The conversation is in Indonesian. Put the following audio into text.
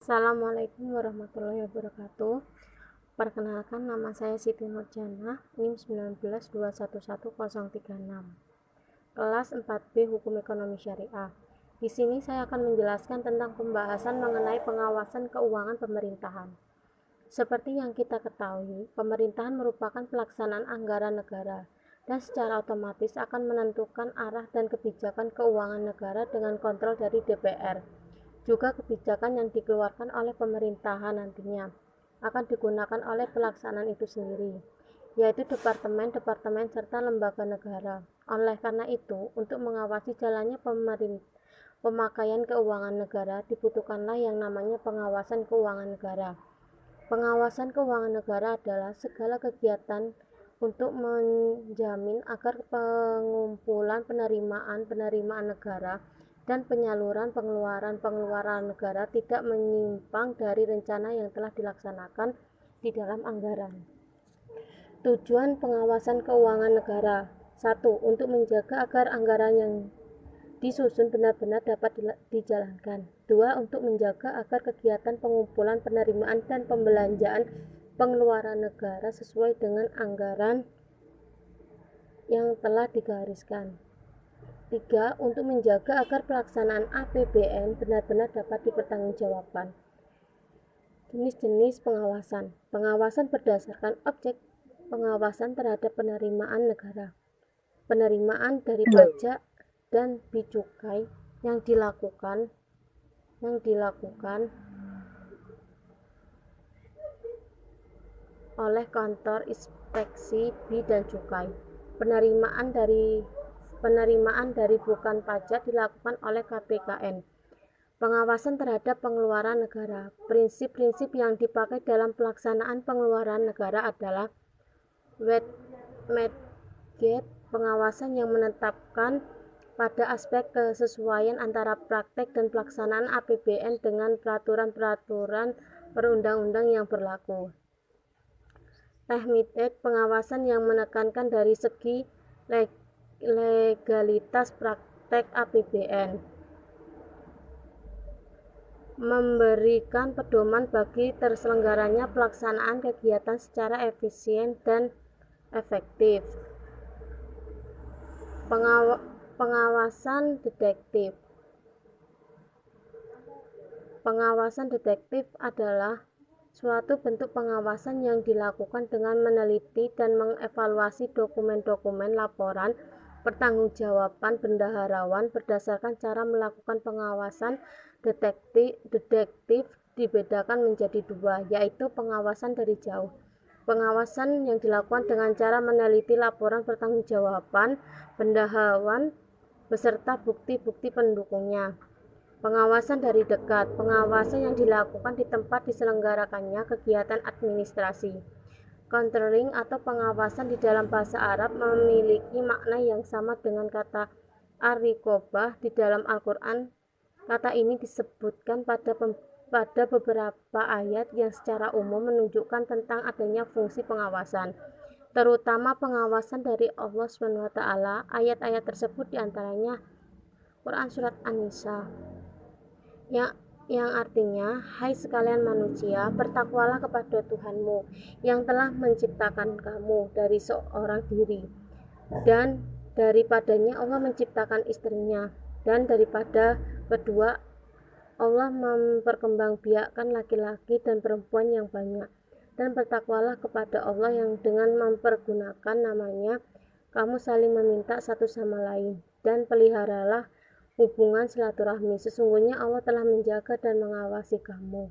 Assalamualaikum warahmatullahi wabarakatuh. Perkenalkan, nama saya Siti Nurjana, NIM 192111036. Kelas 4B Hukum Ekonomi Syariah. Di sini saya akan menjelaskan tentang pembahasan mengenai pengawasan keuangan pemerintahan. Seperti yang kita ketahui, pemerintahan merupakan pelaksanaan anggaran negara dan secara otomatis akan menentukan arah dan kebijakan keuangan negara dengan kontrol dari DPR. Juga kebijakan yang dikeluarkan oleh pemerintahan nantinya akan digunakan oleh pelaksanaan itu sendiri, yaitu departemen-departemen serta lembaga negara. Oleh karena itu, untuk mengawasi jalannya pemakaian keuangan negara, dibutuhkanlah yang namanya pengawasan keuangan negara. Pengawasan keuangan negara adalah segala kegiatan untuk menjamin agar pengumpulan penerimaan negara dan penyaluran pengeluaran negara tidak menyimpang dari rencana yang telah dilaksanakan di dalam anggaran. Tujuan pengawasan keuangan negara: 1. Untuk menjaga agar anggaran yang disusun benar-benar dapat dijalankan. 2. Untuk menjaga agar kegiatan pengumpulan penerimaan dan pembelanjaan pengeluaran negara sesuai dengan anggaran yang telah digariskan. 3. Untuk menjaga agar pelaksanaan APBN benar-benar dapat dipertanggungjawabkan. Jenis-jenis pengawasan. Pengawasan berdasarkan objek pengawasan terhadap penerimaan negara. Penerimaan dari pajak dan bicukai yang dilakukan oleh kantor inspeksi bi dan cukai. Penerimaan dari bukan pajak dilakukan oleh KPKN. Pengawasan terhadap pengeluaran negara. Prinsip-prinsip yang dipakai dalam pelaksanaan pengeluaran negara adalah Westminster pengawasan yang menetapkan pada aspek kesesuaian antara praktek dan pelaksanaan APBN dengan peraturan-peraturan perundang-undang yang berlaku. Limited pengawasan yang menekankan dari segi legalitas praktek APBN, memberikan pedoman bagi terselenggaranya pelaksanaan kegiatan secara efisien dan efektif. Pengawasan detektif. Pengawasan detektif adalah suatu bentuk pengawasan yang dilakukan dengan meneliti dan mengevaluasi dokumen-dokumen laporan pertanggungjawaban bendaharawan. Berdasarkan cara melakukan pengawasan detektif dibedakan menjadi dua, yaitu pengawasan dari jauh. Pengawasan yang dilakukan dengan cara meneliti laporan pertanggungjawaban bendaharawan beserta bukti-bukti pendukungnya. Pengawasan dari dekat. Pengawasan yang dilakukan di tempat diselenggarakannya kegiatan administrasi. Controlling atau pengawasan di dalam bahasa Arab memiliki makna yang sama dengan kata ar-riqobah di dalam Al-Quran. Kata ini disebutkan pada beberapa ayat yang secara umum menunjukkan tentang adanya fungsi pengawasan, terutama pengawasan dari Allah SWT. Ayat-ayat tersebut diantaranya Quran Surat An-Nisa yang artinya, hai sekalian manusia, bertakwalah kepada Tuhanmu yang telah menciptakan kamu dari seorang diri, dan daripadanya Allah menciptakan istrinya, dan daripada kedua Allah memperkembangbiakkan laki-laki dan perempuan yang banyak. Dan bertakwalah kepada Allah yang dengan mempergunakan namanya kamu saling meminta satu sama lain, dan peliharalah hubungan silaturahmi. Sesungguhnya Allah telah menjaga dan mengawasi kamu.